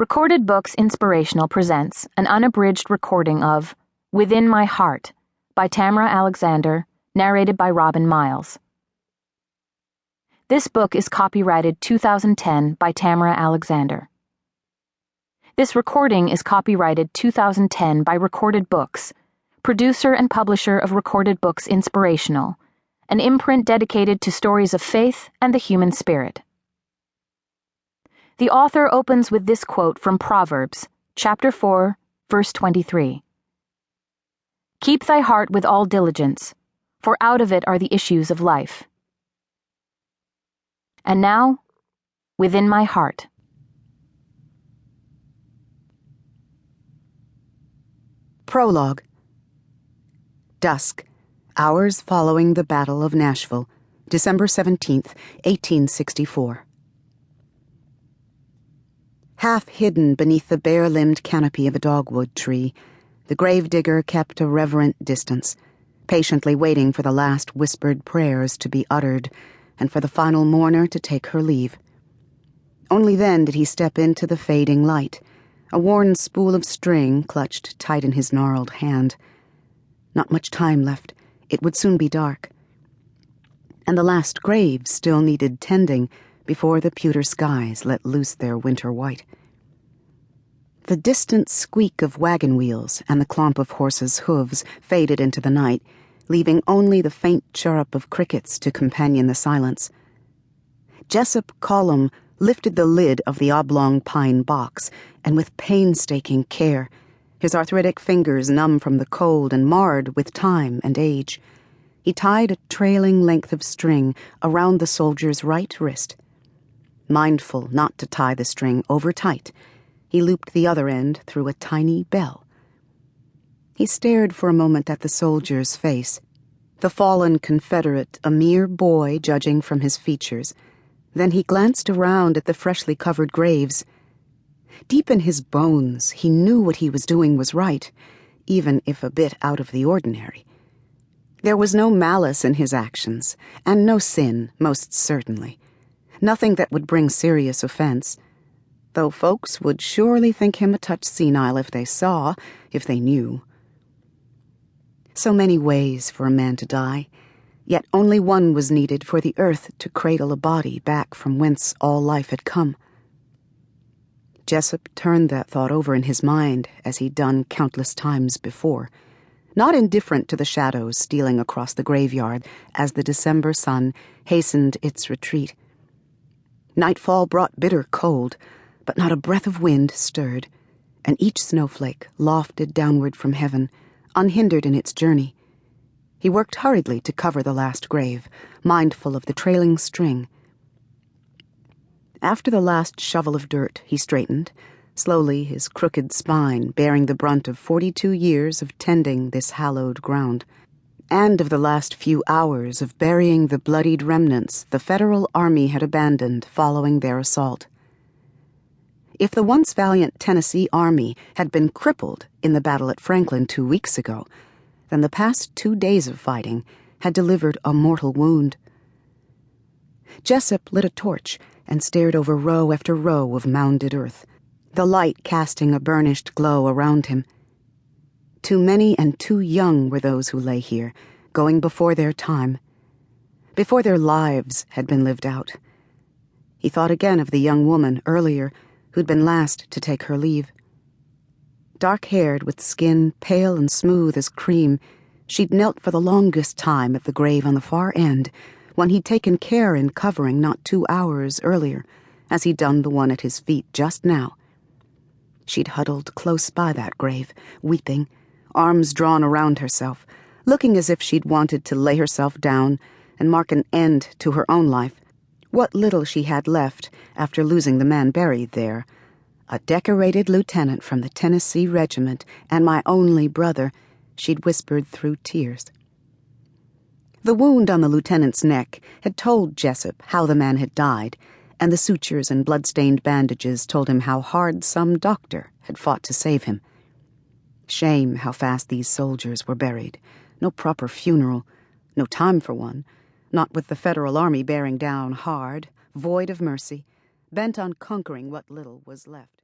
Recorded Books Inspirational presents an unabridged recording of Within My Heart by Tamera Alexander, narrated by Robin Miles. This book is copyrighted 2010 by Tamera Alexander. This recording is copyrighted 2010 by Recorded Books, producer and publisher of Recorded Books Inspirational, an imprint dedicated to stories of faith and the human spirit. The author opens with this quote from Proverbs, chapter 4, verse 23. "Keep thy heart with all diligence, for out of it are the issues of life." And now, Within My Heart. Prologue. Dusk, hours following the Battle of Nashville, December 17th, 1864. Half hidden beneath the bare-limbed canopy of a dogwood tree, the gravedigger kept a reverent distance, patiently waiting for the last whispered prayers to be uttered and for the final mourner to take her leave. Only then did he step into the fading light, a worn spool of string clutched tight in his gnarled hand. Not much time left. It would soon be dark. And the last grave still needed tending before the pewter skies let loose their winter white. The distant squeak of wagon wheels and the clomp of horses' hooves faded into the night, leaving only the faint chirrup of crickets to companion the silence. Jessup Colum lifted the lid of the oblong pine box, and with painstaking care, his arthritic fingers numb from the cold and marred with time and age, he tied a trailing length of string around the soldier's right wrist. Mindful not to tie the string over tight, he looped the other end through a tiny bell. He stared for a moment at the soldier's face, the fallen Confederate a mere boy judging from his features. Then he glanced around at the freshly covered graves. Deep in his bones, he knew what he was doing was right, even if a bit out of the ordinary. There was no malice in his actions, and no sin, most certainly. Nothing that would bring serious offense, though folks would surely think him a touch senile if they knew. So many ways for a man to die, yet only one was needed for the earth to cradle a body back from whence all life had come. Jessup turned that thought over in his mind as he'd done countless times before, not indifferent to the shadows stealing across the graveyard as the December sun hastened its retreat. Nightfall brought bitter cold, but not a breath of wind stirred, and each snowflake lofted downward from heaven, unhindered in its journey. He worked hurriedly to cover the last grave, mindful of the trailing string. After the last shovel of dirt, he straightened, slowly his crooked spine bearing the brunt of 42 years of tending this hallowed ground, and of the last few hours of burying the bloodied remnants the Federal Army had abandoned following their assault. If the once valiant Tennessee Army had been crippled in the battle at Franklin 2 weeks ago, then the past 2 days of fighting had delivered a mortal wound. Jessup lit a torch and stared over row after row of mounded earth, the light casting a burnished glow around him. Too many and too young were those who lay here, going before their time, before their lives had been lived out. He thought again of the young woman earlier who'd been last to take her leave. Dark-haired, with skin pale and smooth as cream, she'd knelt for the longest time at the grave on the far end, one he'd taken care in covering not 2 hours earlier, as he'd done the one at his feet just now. She'd huddled close by that grave, weeping, arms drawn around herself, looking as if she'd wanted to lay herself down and mark an end to her own life, what little she had left after losing the man buried there, a decorated lieutenant from the Tennessee Regiment and my only brother, she'd whispered through tears. The wound on the lieutenant's neck had told Jessup how the man had died, and the sutures and blood-stained bandages told him how hard some doctor had fought to save him. Shame how fast these soldiers were buried. No proper funeral, no time for one, not with the Federal Army bearing down hard, void of mercy, bent on conquering what little was left.